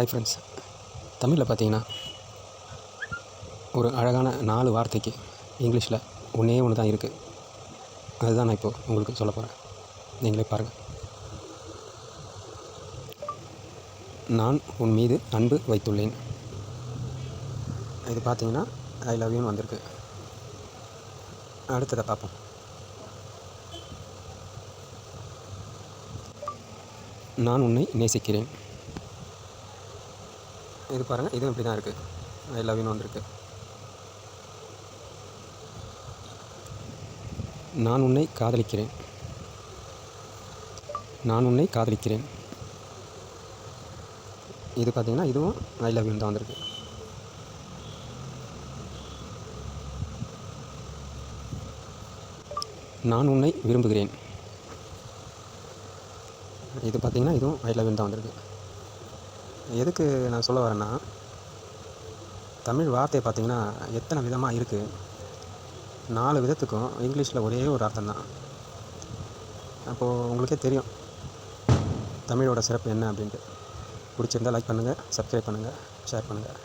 Hi friends. தமிழில் பார்த்தீங்கன்னா ஒரு அழகான 4 வார்த்தைக்கு இங்கிலீஷில் ஒன்றே ஒன்று தான் இருக்குது. அதுதான் நான் இப்போது உங்களுக்கு சொல்ல போகிறேன். நீங்களே பாருங்கள். நான் உன் மீது அன்பு வைத்துள்ளேன். இது பார்த்தீங்கன்னா ஐ லவ் யூன்னு வந்திருக்கு. அடுத்ததை பார்ப்போம். நான் உன்னை நேசிக்கிறேன். இது பாருங்கள், இதுவும் இப்படி தான் இருக்குது. ஐ லவ் யூன்னு வந்திருக்கு. நான் உன்னை காதலிக்கிறேன். நான் உன்னை காதலிக்கிறேன். இது பார்த்தீங்கன்னா இதுவும் ஐ லவ் யூன்னு தான் வந்திருக்கு. நான் உன்னை விரும்புகிறேன். இது பார்த்தீங்கன்னா இதுவும் ஐ லவ் யூன்னு தான் வந்திருக்கு. எதுக்கு நான் சொல்ல வரேன்னா, தமிழ் வார்த்தை பார்த்திங்கன்னா எத்தனை விதமாக இருக்குது. 4 விதத்துக்கும் இங்கிலீஷில் ஒரே ஒரு அர்த்தம் தான். அப்போது உங்களுக்கே தெரியும் தமிழோட சிறப்பு என்ன அப்படின்ட்டு. பிடிச்சிருந்தால் லைக் பண்ணுங்கள், சப்ஸ்கிரைப் பண்ணுங்கள், ஷேர் பண்ணுங்கள்.